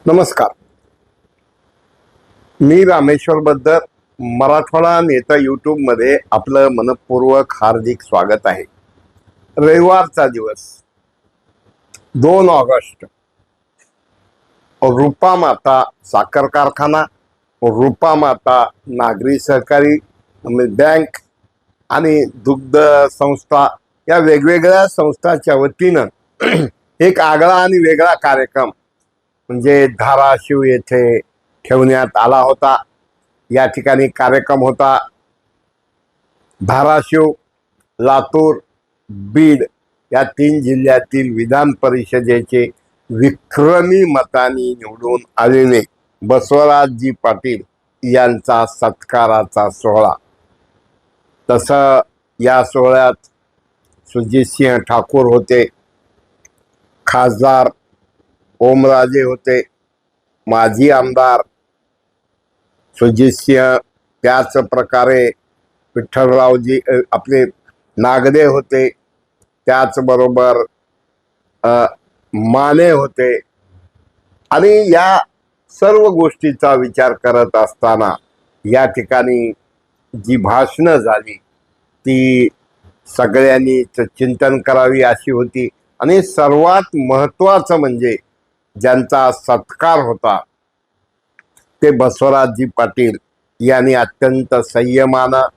नमस्कार. मी रामेश्वर बद्दर, मराठवाडा नेता यूट्यूब मध्ये आपलं मनपूर्वक हार्दिक स्वागत आहे. रविवारचा दिवस 2 ऑगस्ट. रूपामाता साखर कारखाना, रूपामाता नागरी सहकारी बँक आणि दुग्ध संस्था या वेगवेगळ्या संस्थांच्या वतीनं एक आगळा आणि वेगळा कार्यक्रम म्हणजे धाराशिव येथे ठेवण्यात आला होता. या ठिकाणी कार्यक्रम होता. धाराशिव, लातूर, बीड या 3 जिल्ह्यातील विधान परिषदेचे विक्रमी मतांनी निवडून आलेले बसवराजजी पाटील यांचा सत्काराचा सोहळा. तसं या सोहळ्यात सुजितसिंह ठाकूर होते, खासदार ओमराजे होते, माजी आमदार सुजितसिंह, त्याच प्रकारे विठ्ठलरावजी आपले नागदे होते, त्याचबरोबर माने होते. आणि या सर्व गोष्टीचा विचार करत असताना या ठिकाणी जी भाषणं झाली ती सगळ्यांनी चिंतन करावी अशी होती. आणि सर्वात महत्त्वाचं म्हणजे ज्यांचा सत्कार होता ते बसवराजजी पाटील यांनी अत्यंत संयमानं,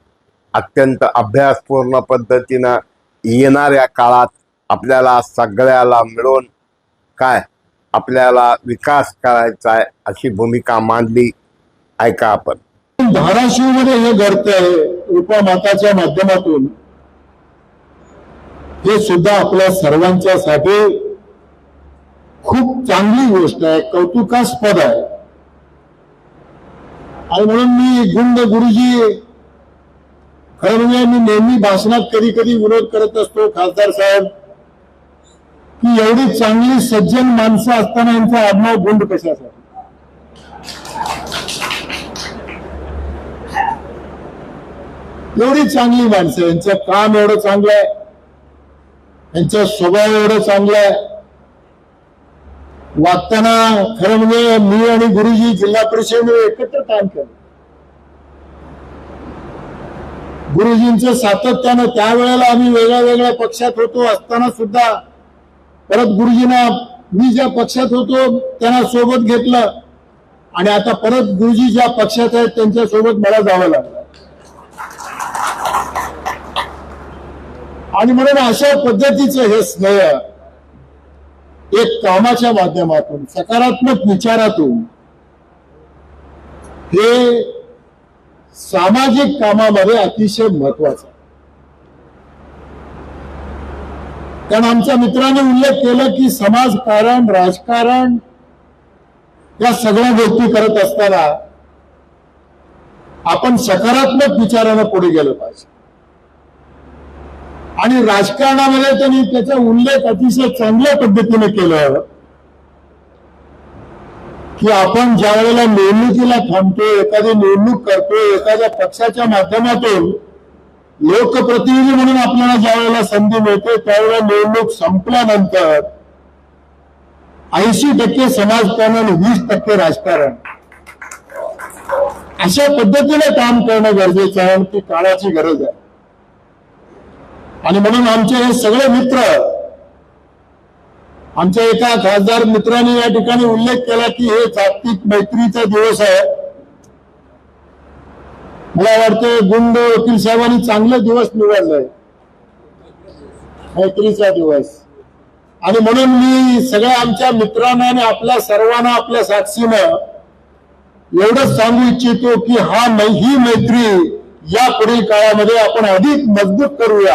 अत्यंत अभ्यासपूर्ण पद्धतीनं येणाऱ्या काळात आपल्याला सगळ्याला मिळून आपल्याला विकास करायचा आहे अशी भूमिका मांडली. ऐका आपण. धाराशिव मध्ये हे घडतंय रूपामाताच्या माध्यमातून, हे सुद्धा आपल्या सर्वांच्यासाठी खूप चांगली गोष्ट आहे, कौतुकास्पद आहे. आणि म्हणून मी गुंड गुरुजी, खरं म्हणजे मी नेहमी भाषणात कधी कधी विरोध करत असतो खासदार साहेब, की एवढी चांगली सज्जन माणसं असताना यांचा आडनाव गुंड कशासाठी? एवढी चांगली माणसं, यांचं काम एवढं चांगलं आहे, यांचा स्वभाव एवढं चांगला आहे. वागताना खरं म्हणजे मी आणि गुरुजी जिल्हा परिषदेने एकत्र काम केलं. गुरुजींचं सातत्यानं, त्यावेळेला आम्ही वेगळ्या वेगळ्या पक्षात होतो असताना सुद्धा परत गुरुजींना, मी ज्या पक्षात होतो त्यांना सोबत घेतलं आणि आता परत गुरुजी ज्या पक्षात आहेत त्यांच्या सोबत मला जावं लागलं. आणि म्हणून अशा पद्धतीचं हे स्नेह एक कामाच्या माध्यमातून, सकारात्मक विचारातून, हे सामाजिक कामामध्ये अतिशय महत्वाचं. कारण आमच्या मित्राने उल्लेख केला की समाजकारण, राजकारण या सगळ्या गोष्टी करत असताना आपण सकारात्मक विचारानं पुढे गेलं पाहिजे. आणि राजकारणामध्ये त्यांनी त्याचा उल्लेख अतिशय चांगल्या पद्धतीने केला की आपण ज्या वेळेला निवडणुकीला थांबतो, एखादी निवडणूक करतो, एखाद्या पक्षाच्या माध्यमातून लोकप्रतिनिधी म्हणून आपल्याला ज्या वेळेला संधी मिळते त्यावेळेला निवडणूक संपल्यानंतर 80% समाजकारण आणि 20% राजकारण अशा पद्धतीने काम करणं गरजेचं आहे. ती काळाची गरज आहे. आणि म्हणून आमचे हे सगळे मित्र, आमच्या एका खासदार मित्राने या ठिकाणी उल्लेख केला की हे जागतिक मैत्रीचा दिवस आहे. मला वाटतं गुंड वकील साहेबांनी चांगला दिवस निवडलाय, मैत्रीचा दिवस. आणि म्हणून मी सगळ्या आमच्या मित्रांना आणि आपल्या सर्वांना आपल्या साक्षीनं एवढंच सांगू इच्छितो की ही मैत्री या पुढील काळामध्ये आपण अधिक मजबूत करूया,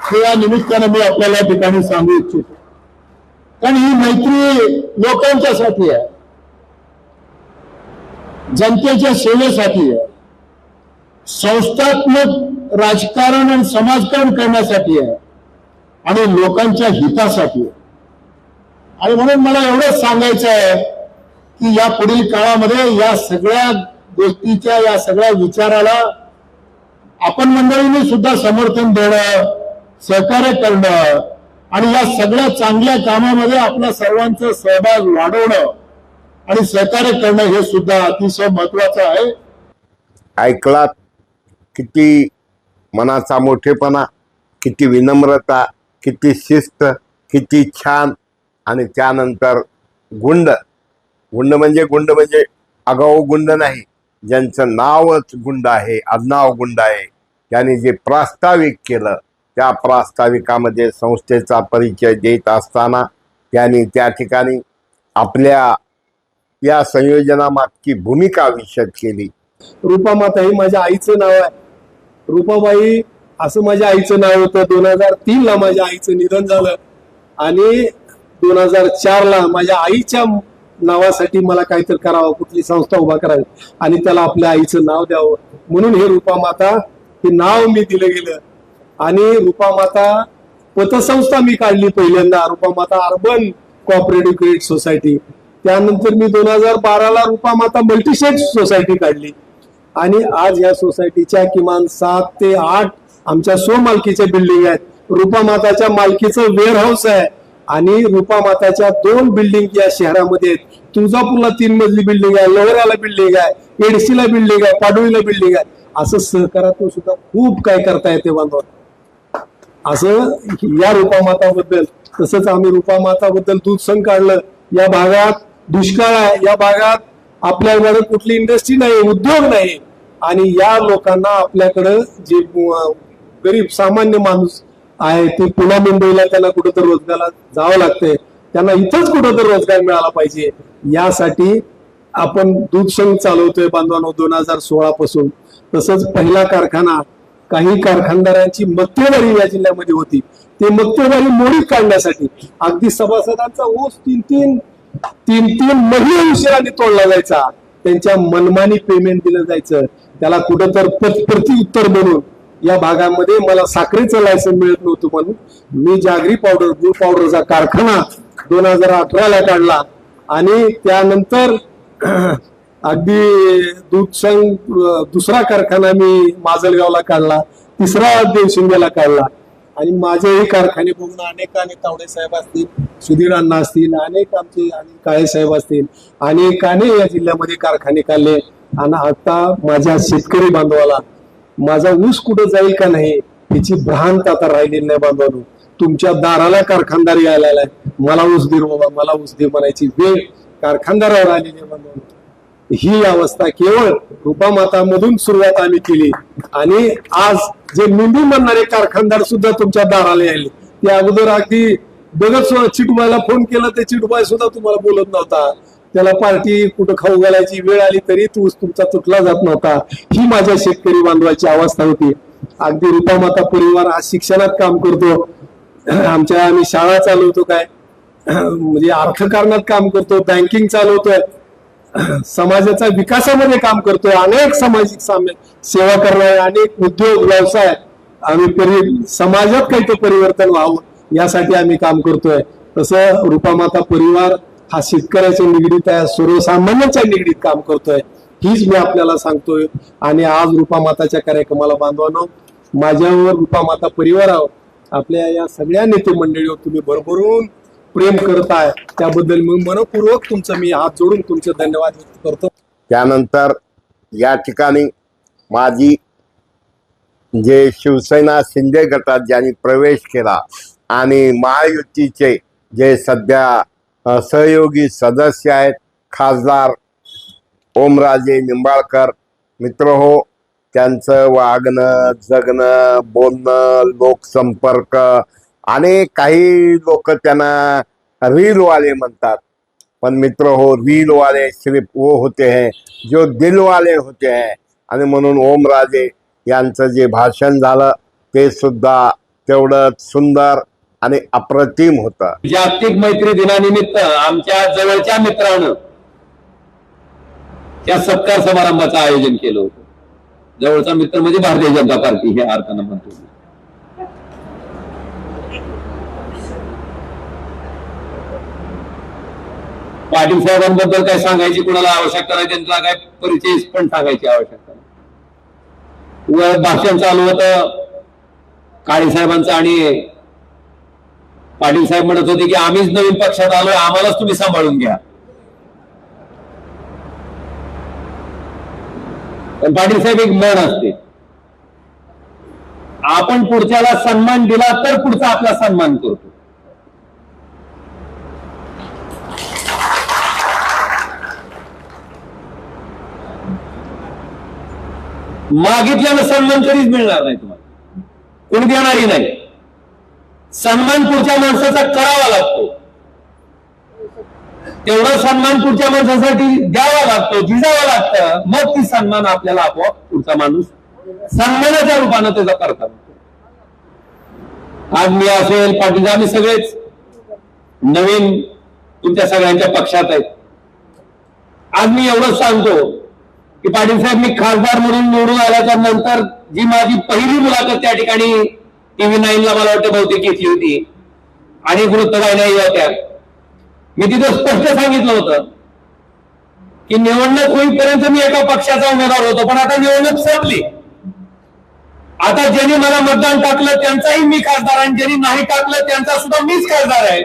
हे या निमित्तानं मी आपल्याला या ठिकाणी सांगू इच्छितो. कारण ही मैत्री लोकांच्यासाठी आहे, जनतेच्या सेवेसाठी आहे, संस्थात्मक राजकारण आणि समाजकारण करण्यासाठी आहे आणि लोकांच्या हितासाठी आहे. आणि म्हणून मला एवढंच सांगायचं आहे की या पुढील काळामध्ये या सगळ्या गोष्टीच्या, या सगळ्या विचाराला आपण मंडळींनी सुद्धा समर्थन देणं, सहकार्य करणं आणि या सगळ्या चांगल्या कामामध्ये आपल्या सर्वांचा सहभाग वाढवणं आणि सहकार्य करणं हे सुद्धा अतिशय महत्वाचं आहे. ऐकलात किती मनाचा मोठेपणा, किती विनम्रता, किती शिस्त, किती छान. आणि त्यानंतर गुंड म्हणजे आगाऊ गुंड नाही, ज्यांचं नावच गुंड आहे, आडनाव गुंड आहे. त्यांनी जे प्रास्ताविक केलं त्या प्रास्ताविकामध्ये संस्थेचा परिचय देत असताना त्यांनी त्या ठिकाणी आपल्या या संयोजनामागची भूमिका विशद केली. रूपामाता ही माझ्या आईचं नाव आहे. रूपाबाई असं माझ्या आईचं नाव होतं. 2003 ला माझ्या आईचं निधन झालं आणि 2004 ला माझ्या आईच्या नावासाठी मला काहीतरी करावं, कुठली संस्था उभा करावी आणि त्याला आपल्या आईचं नाव द्यावं, म्हणून हे रूपामाता हे नाव मी दिलं गेलं. आणि रूपामाता पतसंस्था मी काढली पहिल्यांदा, रूपामाता अर्बन कोऑपरेटिव्ह क्रेडिट सोसायटी. त्यानंतर मी 2012 ला रूपामाता मल्टीशेड सोसायटी काढली. आणि आज या सोसायटीच्या किमान 7 ते 8 आमच्या स्वमालकीच्या बिल्डिंग आहेत. रूपामाताच्या मालकीचं वेअर हाऊस आहे आणि रूपामाताच्या 2 बिल्डिंग या शहरामध्ये आहेत. तुळजापूरला 3 मजली बिल्डिंग आहे, लोहऱ्याला बिल्डिंग आहे, एडसीला बिल्डिंग आहे, पाडोळीला बिल्डिंग आहे. असं सहकारातून सुद्धा खूप काय करता येते बांधव. असं या रूपामाताबद्दल. तसंच आम्ही रूपामाताबद्दल दूध संघ काढलं. या भागात दुष्काळ आहे, या भागात आपल्याकडे कुठली इंडस्ट्री नाही, उद्योग नाही आणि या लोकांना आपल्याकडं जे गरीब सामान्य माणूस आहे ते पुन्हा मुंबईला त्यांना कुठंतरी रोजगाराला जावं लागतंय, त्यांना इथंच कुठंतरी रोजगार मिळाला पाहिजे. यासाठी आपण दूध संघ चालवतोय बांधवांनो 2016 पासून. तसंच पहिला कारखाना, काही कारखानदारांची मक्तेदारी या जिल्ह्यामध्ये होती, ते मक्तेदारी मोडीत काढण्यासाठी अगदी सभासदांचा ऊस तीन महिने उशिराने तोडला जायचा, त्यांच्या मनमानी पेमेंट दिलं जायचं, त्याला कुठंतर प्रत्युत्तर म्हणून या भागामध्ये मला साखरेचं लायसन मिळत नव्हतं म्हणून मी जागरी पावडर, गुळ पावडरचा कारखाना 2018 ला काढला. आणि त्यानंतर अगदी दूध संघ दुसरा कारखाना मी माजलगावला काढला, तिसरा देवशिंगेला काढला. आणि माझेही कारखाने बघून अनेकाने तावडे साहेब असतील, सुधीर अण्णा असतील, अनेक आमचे अनिल काळे साहेब असतील, अनेकाने या जिल्ह्यामध्ये कारखाने काढले. आणि आता माझ्या शेतकरी बांधवाला माझा ऊस कुठं जाईल का नाही याची भ्रांत आता राहिलेली नाही बांधवांनो. तुमच्या दाराला कारखानदार यायला आहे, मला ऊस दे बाबा, मला ऊस दे म्हणायची वेळ कारखानदारावर आलेली आहे बांधवांनो. ही अवस्था केवळ रूपामाता मधून सुरुवात आम्ही केली. आणि आज जे निंबू म्हणणारे कारखानदार सुद्धा तुमच्या दाराला यायले. ते अगोदर अगदी बघत चिटुबाईला फोन केला, ते चिटुबाई सुद्धा तुम्हाला बोलत नव्हता, त्याला पार्टी कुठं खाऊ घालायची वेळ आली तरी तूच तुमचा तुटला जात नव्हता. ही माझ्या शेतकरी बांधवाची अवस्था होती. अगदी रूपामाता परिवार आज शिक्षणात काम करतो, आमच्या आम्ही शाळा चालवतो, काय म्हणजे अर्थकारणात काम करतो, बँकिंग चालवतोय, समाजाच्या विकासामध्ये काम करतोय, अनेक सामाजिक सेवा करणारे अनेक उद्योग व्यवसाय आम्ही समाजात काही परिवर्तन व्हावं यासाठी आम्ही काम करतोय. तसं रूपामाता परिवार हा शेतकऱ्याच्या निगडीत आहे, सर्वसामान्यांच्या निगडीत काम करतोय, हीच मी आपल्याला सांगतोय. आणि आज रूपामाताच्या कार्यक्रमाला बांधवांनो, माझ्यावर रूपामाता परिवारावर, आपल्या या सगळ्या नेते मंडळीवर तुम्ही भरभरून प्रेम करताय, त्याबद्दल मी मनपूर्वक तुमचं मी हात जोडून तुमचे धन्यवाद व्यक्त करतो. त्यानंतर या ठिकाणी माझी जे शिवसेना शिंदे गटात ज्यांनी प्रवेश केला आणि महायुतीचे जे सध्या सहयोगी सदस्य आहेत, खासदार ओमराजे निंबाळकर मित्र हो, त्यांचं वागणं, जगणं, बोलणं, लोकसंपर्क, अनेक काही लोक त्यांना रील वाले म्हणतात, पण मित्र हो, रील वाले सिर्फ वो होते हैं जो दिल वाले होते हैं. आणि म्हणून ओमराजे यांचं जे भाषण झालं ते सुद्धा तेवढंच सुंदर आणि अप्रतिम होतं. जागतिक मैत्री दिनानिमित्त आमच्या जवळच्या मित्रानं त्या सत्कार समारंभाचं आयोजन केलं होतं. जवळचा मित्र म्हणजे भारतीय जनता पार्टी हे अर्थानं म्हणतो. पाटील साहेबांबद्दल काय सांगायची कुणाला आवश्यकता नाही, त्यांचा काय परिचय पण सांगायची आवश्यकता नाही. भाषण चालू होतं काळे साहेबांचं आणि पाटील साहेब म्हणत होते की आम्हीच नवीन पक्षात आलोय, आम्हालाच तुम्ही सांभाळून घ्या. पण पाटील साहेब एक म्हण असते, आपण पुढच्याला सन्मान दिला तर पुढचा आपला सन्मान करतो. मागितल्यानं सन्मान कधीच मिळणार नाही तुम्हाला, कोणी देणारही नाही. सन्मान पुढच्या माणसाचा करावा लागतो, तेवढा सन्मान पुढच्या माणसासाठी द्यावा लागतो, झिजावा लागतं, मग ती सन्मान आपल्याला आपोआप पुढचा माणूस सन्मानाच्या रूपानं त्याचा करतात. आज मी असेल, पाटील, आम्ही सगळेच नवीन तुमच्या सगळ्यांच्या पक्षात आहेत. आज मी एवढंच सांगतो की पाटील साहेब, मी खासदार म्हणून निवडून आल्याच्या नंतर जी माझी पहिली मुलाखत त्या ठिकाणी TV9 ला मला वाटतं बहुतेक घेतली होती, अनेक वृत्तवाहिन्याही होत्या. मी तिथं स्पष्ट सांगितलं होतं की निवडणूक होईपर्यंत मी एका पक्षाचा उमेदवार होतो, पण आता निवडणूक संपली, आता ज्यांनी मला मतदान टाकलं त्यांचाही मी खासदार, आणि ज्यांनी नाही टाकलं त्यांचा सुद्धा मीच खासदार आहे.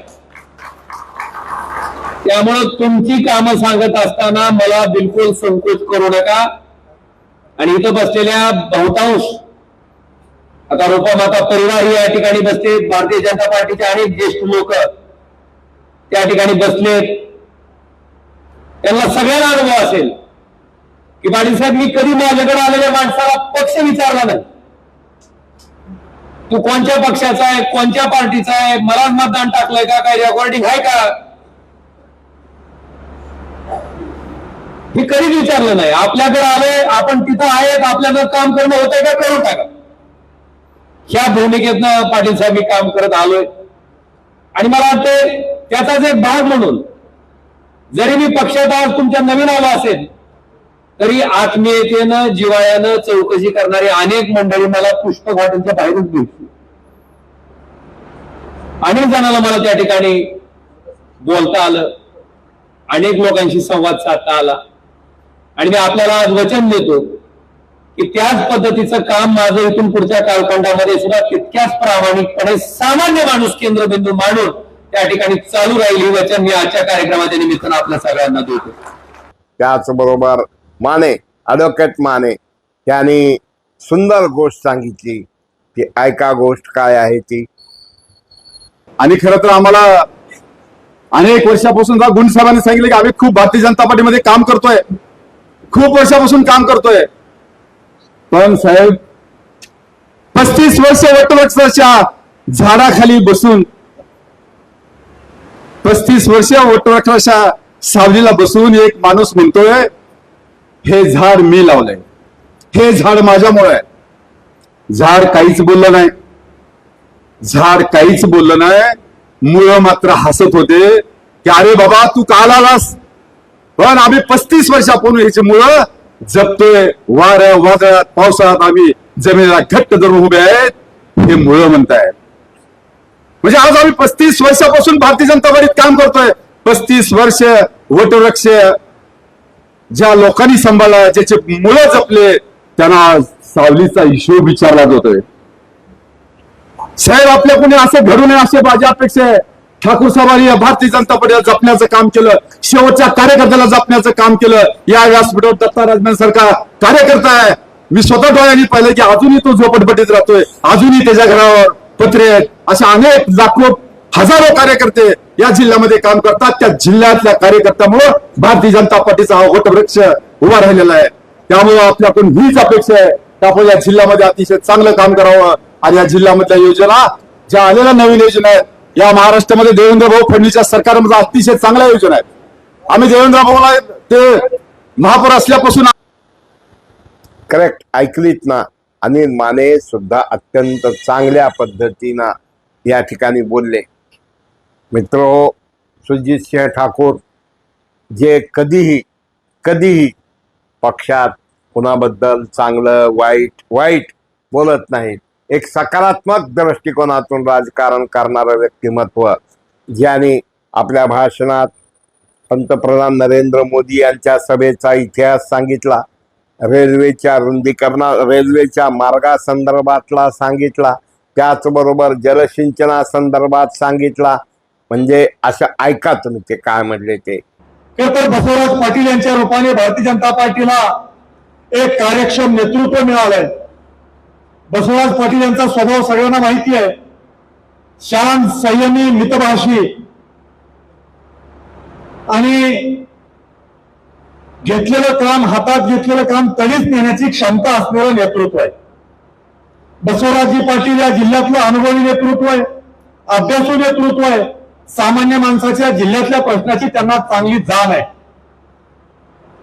त्यामुळे तुमची कामं सांगत असताना मला बिलकुल संकोच करू नका. आणि इथं बसलेल्या बहुतांश, आता रूपमाता परिवार या ठिकाणी बसते, भारतीय जनता पार्टीचे अनेक ज्येष्ठ लोक त्या ठिकाणी बसलेत, त्यांना सगळ्यांना अनुभव असेल की पाटील साहेब, मी कधी माझ्याकडे आलेल्या माणसाला पक्ष विचारला नाही, तू कोणत्या पक्षाचा आहे, कोणत्या पार्टीचा आहे, मला मतदान टाकलंय का, काय रेकॉर्डिंग आहे का, हे कधीच विचारलं नाही. आपल्याकडे आले, आपण तिथं आहेत, आपल्याकडे काम करणं होतंय का, करून टाका, ह्या भूमिकेतनं पाटील साहेब मी काम करत आलोय. आणि मला वाटतं त्याचाच एक भाग म्हणून जरी मी पक्षात आज तुमच्या नवीन आलो असेल, तरी आत्मीयतेनं, जिवाळ्यानं चौकशी करणारी अनेक मंडळी मला पुष्पक हॉटेलच्या बाहेरच भेटली. अनेक जणांना मला त्या ठिकाणी बोलता आलं, अनेक लोकांशी संवाद साधता आला. आणि मी आपल्याला आज वचन देतो की त्याच पद्धतीचं काम माझं इथून पुढच्या कालखंडामध्ये सुद्धा तितक्याच प्रामाणिकपणे सामान्य माणूस केंद्रबिंदू मांडून त्या ठिकाणी चालू राहील, हे वचन मी आजच्या कार्यक्रमाच्या निमित्तानं आपल्या सगळ्यांना देतो. त्याचबरोबर माने, ॲडव्होकेट माने यांनी सुंदर गोष्ट सांगितली ती ऐका, गोष्ट काय आहे ती. आणि खरं तर आम्हाला अनेक वर्षापासून गुंड साहेबांनी सांगितलं की आम्ही खूप भारतीय जनता पार्टीमध्ये काम करतोय, खूप वर्षापासून काम करतोय. पण साहेब, 35 वर्ष वटवृक्षाच्या झाडाखाली बसून, 35 वर्ष वटवृक्षाच्या सावलीला बसून एक माणूस म्हणतोय, हे झाड मी लावलंय, हे झाड माझ्यामुळे आहे. झाड काहीच बोललं नाही, झाड काहीच बोललं नाही. मुळं मात्र हसत होते की अरे बाबा, तू काल आलास, पण आम्ही 35 वर्षापूर्वी ह्याची मुळं जपतोय. वाऱ्या वादळात पावसाळ्यात आम्ही जमिनीला घट्ट धरून उभे आहेत, हे मुळं म्हणतायत. म्हणजे आज आम्ही 35 वर्षापासून भारतीय जनता पार्टीत काम करतोय. 35 वर्ष वटवृक्ष ज्या लोकांनी सांभाळला, ज्याचे मुळं जपले, त्यांना सावलीचा हिशोब विचारला जातोय. साहेब, आपल्या कोणी असं घडू नये अशी माझी अपेक्षा आहे. ठाकूर साहेबांनी भारतीय जनता पार्टीला जपण्याचं काम केलं, शेवटच्या कार्यकर्त्याला जपण्याचं काम केलं. या व्यासपीठावर दत्ता राजमान सारखा कार्यकर्ता आहे, मी स्वतः डोळ्यांनी पाहिलं की अजूनही तो झोपडपट्टीत राहतोय, अजूनही त्याच्या घरावर पत्रे आहेत. अशा अनेक लाखो हजारो कार्यकर्ते या जिल्ह्यामध्ये काम करतात. त्या जिल्ह्यातल्या कार्यकर्त्यामुळे भारतीय जनता पार्टीचा हा वटवृक्ष उभा राहिलेला आहे. त्यामुळे आपल्याकडून हीच अपेक्षा आहे की आपण या जिल्ह्यामध्ये अतिशय चांगलं काम करावं. आणि या जिल्ह्यामधल्या योजना ज्या आलेल्या नवीन योजना आहेत, या महाराष्ट्रामध्ये देवेंद्र भाऊ फडणवीसच्या सरकारमध्ये अतिशय चांगल्या योजना आहेत. आम्ही देवेंद्र भाऊला ते महापौर असल्यापासून करेक्ट ऐकलीत ना. अनिल माने सुद्धा अत्यंत चांगल्या पद्धतीनं या ठिकाणी बोलले. मित्रो, सुजित सिंह ठाकूर जे कधीही पक्षात कुणाबद्दल चांगलं वाईट बोलत नाहीत, एक सकारात्मक दृष्टिकोनातून राजकारण करणारं व्यक्तिमत्व, ज्यांनी आपल्या भाषणात पंतप्रधान नरेंद्र मोदी यांच्या सभेचा इतिहास सांगितला, रेल्वेच्या मार्गासंदर्भातला सांगितला, त्याचबरोबर जलसिंचनासंदर्भात सांगितला. म्हणजे असं ऐका तुम्ही ते काय म्हणले ते. तर बसवराज पाटील यांच्या रूपाने भारतीय जनता पार्टीला एक कार्यक्षम नेतृत्व मिळालंय. बसवराज पाटील यांचा स्वभाव सगळ्यांना माहिती आहे. शांत, संयमी, मितभाषी आणि घेतलेलं काम, हातात घेतलेलं काम तडीच नेण्याची क्षमता असलेलं नेतृत्व आहे. बसवराजजी पाटील या जिल्ह्यातलं अनुभवी नेतृत्व आहे, अभ्यासू नेतृत्व आहे. सामान्य माणसाच्या जिल्ह्यातल्या प्रश्नाची त्यांना चांगली जाण आहे.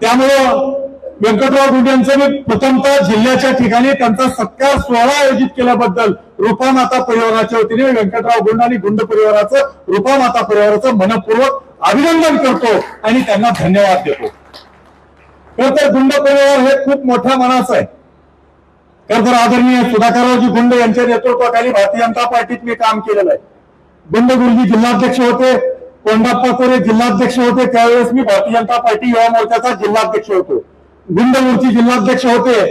त्यामुळं व्यंकटराव गुंड यांचं मी प्रथमतः जिल्ह्याच्या ठिकाणी त्यांचा सत्कार सोहळा आयोजित केल्याबद्दल रूपामाता परिवाराच्या वतीने व्यंकटराव गुंड आणि गुंड परिवाराचं, रूपामाता परिवाराचं मनपूर्वक अभिनंदन करतो आणि त्यांना धन्यवाद देतो. खरं तर गुंड परिवार हे खूप मोठ्या मनाचं आहे. खरं तर आदरणीय सुधाकररावजी गुंड यांच्या नेतृत्वाखाली भारतीय जनता पार्टीत मी काम केलेलं आहे. गुंड गुरुजी जिल्हाध्यक्ष होते, कोंडाप्पा कोरे जिल्हाध्यक्ष होते. त्यावेळेस मी भारतीय जनता पार्टी युवा मोर्चाचा जिल्हाध्यक्ष होतो. गुंड गुरुजी जिल्हाध्यक्ष होते,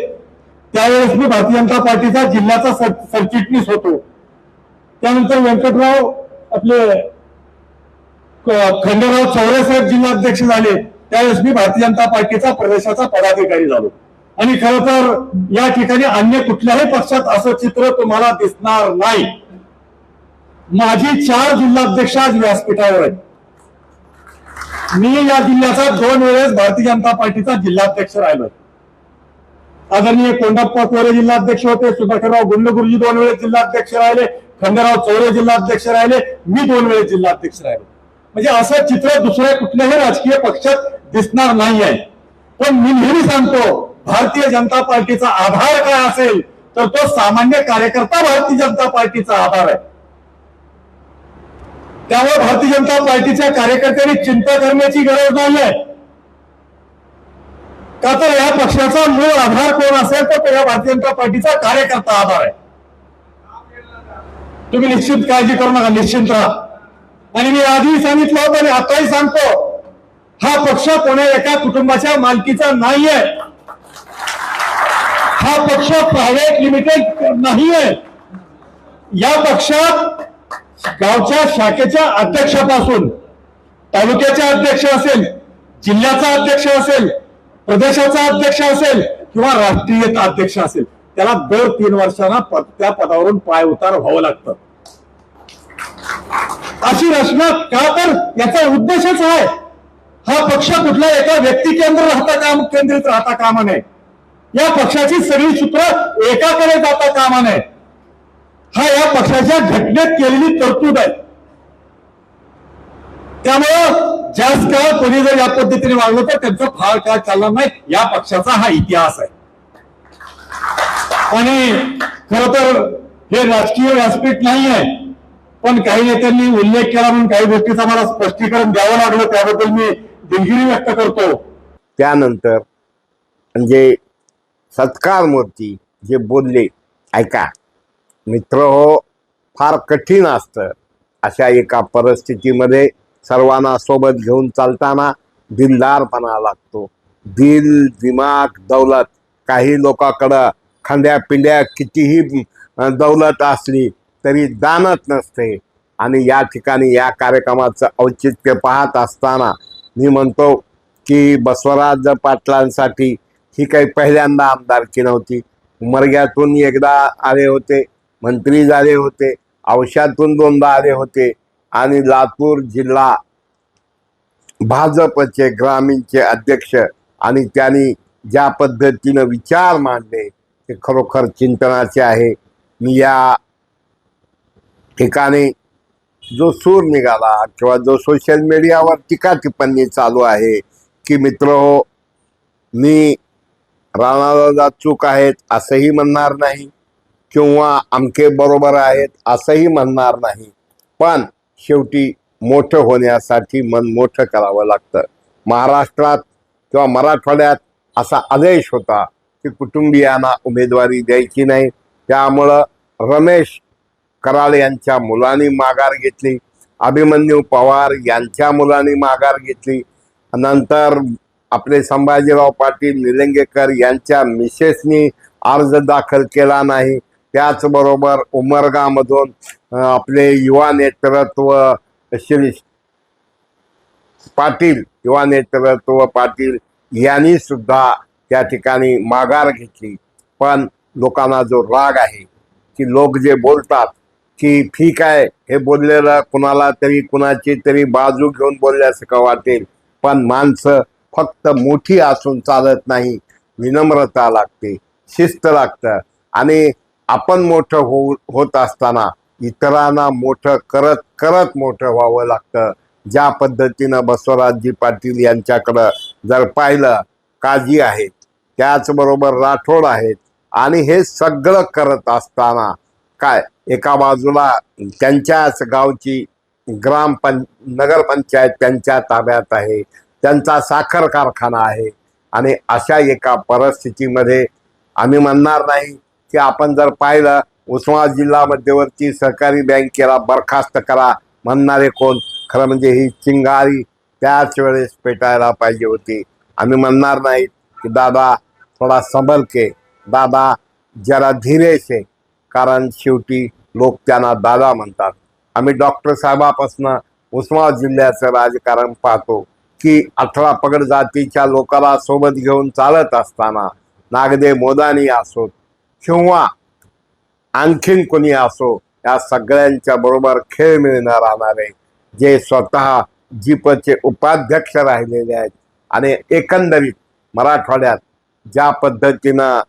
त्यावेळेस मी भारतीय जनता पार्टीचा जिल्ह्याचा सरचिटणीस होतो. त्यानंतर व्यंकटराव आपले खंडेराव चौरे साहेब जिल्हाध्यक्ष झाले, त्यावेळेस मी भारतीय जनता पार्टीचा प्रदेशाचा पदाधिकारी झालो. आणि खरं तर या ठिकाणी अन्य कुठल्याही पक्षात असं चित्र तुम्हाला दिसणार नाही. माझी 4 जिल्हाध्यक्ष आज व्यासपीठावर आहेत. मी या जिल्ह्याचा 2 वेळेस भारतीय जनता पार्टीचा जिल्हाध्यक्ष राहिलो. आदरणीय कोंडाप्पा कोरे जिल्हाध्यक्ष होते, सुधाकरराव गुंड गुरुजी 2 वेळेस जिल्हाध्यक्ष राहिले, खंडेराव चौरे जिल्हाध्यक्ष राहिले, मी 2 वेळेस जिल्हाध्यक्ष राहिलो. म्हणजे असं चित्र दुसऱ्या कुठल्याही राजकीय पक्षात दिसणार नाही आहे. पण मी नेहमी सांगतो, भारतीय जनता पार्टीचा आधार काय असेल तर तो सामान्य कार्यकर्ता भारतीय जनता पार्टीचा आधार आहे. त्यामुळे भारतीय जनता पार्टीच्या कार्यकर्त्यांनी चिंता करण्याची गरज नाहीये. का तर या पक्षाचा मूळ आधार कोण असेल तर तो या भारतीय जनता पार्टीचा कार्यकर्ता आधार आहे. तुम्ही निश्चित काळजी करू नका, निश्चिंत राहा. आणि मी आधीही सांगितलं होतं आणि आताही सांगतो, हा पक्ष कोण्या एका कुटुंबाच्या मालकीचा नाहीये. हा पक्ष प्रायव्हेट लिमिटेड नाहीये. या पक्षात गावच्या शाखेच्या अध्यक्षापासून तालुक्याचे अध्यक्ष असेल, जिल्ह्याचा अध्यक्ष असेल, प्रदेशाचा अध्यक्ष असेल किंवा राष्ट्रीय अध्यक्ष असेल, त्याला दर 3 वर्षांना त्या पदावरून पाय उतार व्हावं लागतं. अशी रचना, का तर याचा उद्देशच आहे, हा पक्ष कुठल्या एका व्यक्ती केंद्रित राहता कामा नये. या पक्षाची सगळी सूत्र एकाकडे जाता कामा नये. हा या पक्षाच्या घटनेत केलेली तरतूद आहे. त्यामुळं जास्त काळ कोणी जर या पद्धतीने वागलं तर त्यांचं फार काळ चालणार नाही. या पक्षाचा हा इतिहास आहे. आणि खर तर हे राजकीय व्यासपीठ नाही आहे, पण काही नेत्यांनी उल्लेख केला म्हणून काही गोष्टीचं मला स्पष्टीकरण द्यावं लागलं, त्याबद्दल मी दिलगिरी व्यक्त करतो. त्यानंतर म्हणजे सत्कार मूर्ती जे बोलले, ऐका मित्र हो, फार कठीण असतं अशा एका परिस्थितीमध्ये सर्वांना सोबत घेऊन चालताना दिलदारपणा लागतो. दिल, दिमाग, दौलत, काही लोकांकडं खंड्या पिंड्या कितीही दौलत असली तरी दानत नसते. आणि या ठिकाणी या कार्यक्रमाचं औचित्य पाहत असताना मी म्हणतो की बसवराज पाटलांसाठी ही काही पहिल्यांदा आमदारकी नव्हती. उमरग्यातून एकदा आले होते, मंत्री झाले होते, औशातून 2दा आले होते आणि लातूर जिल्हा भाजपचे ग्रामीणचे अध्यक्ष. आणि त्यांनी ज्या पद्धतीनं विचार मांडले ते खरोखर चिंतनाचे आहे. मी या ठिकाणी जो सूर निघाला किंवा जो सोशल मीडियावर टीका टिप्पणी चालू आहे की मित्र हो, मी राणादादा चूक आहेत असंही म्हणणार नाही किंवा अमके बरोबर आहेत असंही म्हणणार नाही. पण शेवटी मोठं होण्यासाठी मन मोठं करावं लागतं. महाराष्ट्रात किंवा मराठवाड्यात असा आदेश होता की कुटुंबियांना उमेदवारी द्यायची नाही. त्यामुळं रमेश कराड यांच्या मुलांनी माघार घेतली, अभिमन्यू पवार यांच्या मुलांनी माघार घेतली, नंतर आपले संभाजीराव पाटील निलंगेकर यांच्या मिसेसनी अर्ज दाखल केला नाही. त्याचबरोबर उमरगामधून आपले युवा नेतृत्व श्री पाटील, युवा नेतृत्व पाटील यांनी सुद्धा त्या ठिकाणी माघार घेतली. पण लोकांना जो राग आहे की लोक जे बोलतात की ठीक आहे हे बोललेलं कुणाला तरी कुणाची तरी बाजू घेऊन बोलल्यासारखं वाटेल, पण माणसं फक्त मोठी असून चालत नाही, विनम्रता लागते, शिस्त लागतं. आणि आपण मोठं होत असताना इतरांना मोठं करत करत मोठं व्हावं लागतं. ज्या पद्धतीनं बसवराजजी पाटील यांच्याकडं जर पाहिलं, काजी आहेत, त्याचबरोबर राठोड आहेत, आणि हे सगळं करत असताना काय एका बाजूला त्यांच्याच गावची नगरपंचायत त्यांच्या ताब्यात आहे, त्यांचा साखर कारखाना आहे. आणि अशा एका परिस्थितीमध्ये आम्ही म्हणणार नाही की आपण जर पाहिलं उस्मानाबाद जिल्हा मध्यवर्ती सहकारी बँकेला बरखास्त करा म्हणणारे कोण? खरं म्हणजे ही चिंगारी त्याच वेळेस पेटायला पाहिजे होती. आम्ही म्हणणार नाही की दादा थोडा संभल के, दादा जरा धीरे से, कारण शेवटी लोक त्यांना दादा म्हणतात. आम्ही डॉक्टर साहेबापासून उस्मानाबाद जिल्ह्याचं राजकारण पाहतो की 18 पगड जातीच्या लोकांना सोबत घेऊन चालत असताना नागदेव मोदानी असोत किंवा आणखीन कोणी असो, या सगळ्यांच्या बरोबर खेळ मिळणार राहणारे जे स्वतः जीपचे उपाध्यक्ष राहिलेले आहेत. आणि एकंदरीत मराठवाड्यात ज्या पद्धतीनं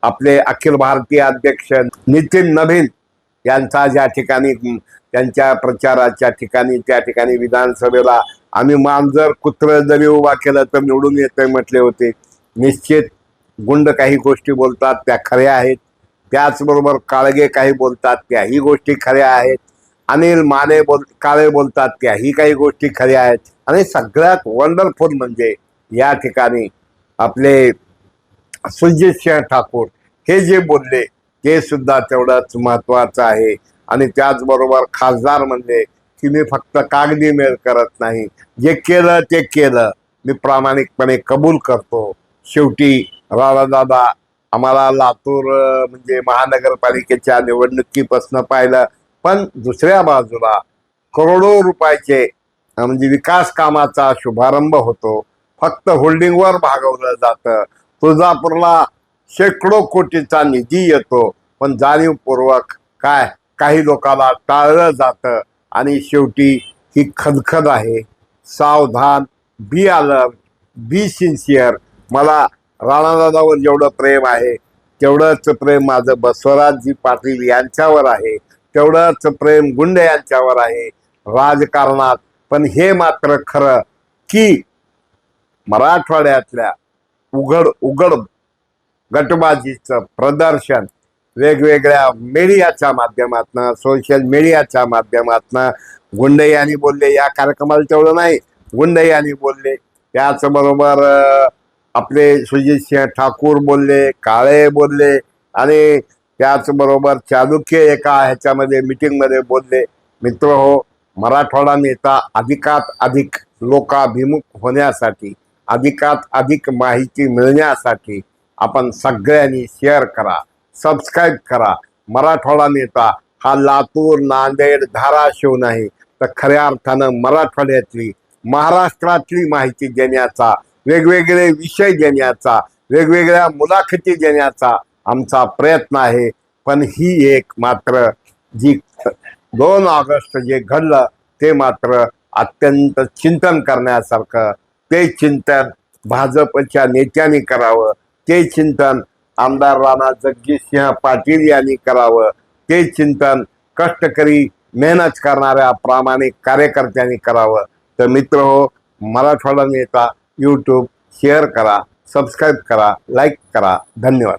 आपले अखिल भारतीय अध्यक्ष नितीन नवीन यांचा ज्या ठिकाणी त्यांच्या प्रचाराच्या ठिकाणी त्या ठिकाणी विधानसभेला आम्ही मांजर कुत्र जरी उभा केलं तर निवडून येते म्हटले होते. निश्चित गुंड काही गोष्टी बोलतात त्या खऱ्या आहेत, त्याचबरोबर काळगे काही बोलतात त्याही गोष्टी खऱ्या आहेत, अनिल माने काळे बोलतात त्याही काही गोष्टी खऱ्या आहेत. आणि सगळ्यात वंडरफुल म्हणजे या ठिकाणी आपले सुजित सिंह ठाकूर हे जे बोलले ते सुद्धा तेवढंच महत्वाचं आहे. आणि त्याचबरोबर खासदार म्हणले की मी फक्त कागदी मेल करत नाही, जे केलं ते केलं, मी प्रामाणिकपणे कबूल करतो. शेवटी राणादादा आम्हाला लातूर म्हणजे महानगरपालिकेच्या निवडणुकीपासून पाहिलं, पण दुसऱ्या बाजूला करोडो रुपयाचे म्हणजे विकास कामाचा शुभारंभ होतो, फक्त होल्डिंगवर भागवलं जातं. तुळजापूरला शेकडो कोटीचा निधी येतो, पण जाणीवपूर्वक काही लोकांना टाळलं जातं. आणि शेवटी ही खदखद आहे. सावधान, बी अलर्ट, बी सिन्सिअर. मला राणादादावर जेवढं प्रेम आहे तेवढंच प्रेम माझं बसवराजजी पाटील यांच्यावर आहे, तेवढंच प्रेम गुंडे यांच्यावर आहे राजकारणात. पण हे मात्र खरं की मराठवाड्यातल्या उघड गटबाजीचं प्रदर्शन वेगवेगळ्या मीडियाच्या माध्यमातून, सोशल मीडियाच्या माध्यमातून गुंडे यांनी बोलले. या कार्यक्रमाला तेवढं नाही, गुंडे यांनी बोलले, त्याचबरोबर आपले सुजित सिंह ठाकूर बोलले, काळे बोलले, आणि त्याचबरोबर चालुक्य एका ह्याच्यामध्ये मीटिंगमध्ये बोलले. मित्र हो, मराठवाडा नेता अधिकात अधिक लोकाभिमुख होण्यासाठी, अधिकात अधिक माहिती मिळण्यासाठी आपण सगळ्यांनी शेअर करा, सबस्क्राईब करा. मराठवाडा नेता हा लातूर, नांदेड, धाराशिव नाही तर खऱ्या अर्थानं मराठवाड्यातली, महाराष्ट्रातली माहिती देण्याचा, वेगवेगळे विषय देण्याचा, वेगवेगळ्या मुलाखती देण्याचा आमचा प्रयत्न आहे. पण ही एक मात्र जी 2 ऑगस्ट जे घडलं ते मात्र अत्यंत चिंतन करण्यासारखं. ते चिंतन भाजपच्या नेत्यांनी करावं, ते चिंतन आमदार राणा जगजितसिंह पाटील यांनी करावं, ते चिंतन कष्टकरी मेहनत करणाऱ्या प्रामाणिक कार्यकर्त्यांनी करावं. तर मित्र हो, मराठवाडा नेता यूट्यूब शेअर करा, सबस्क्राईब करा, लाईक करा. धन्यवाद.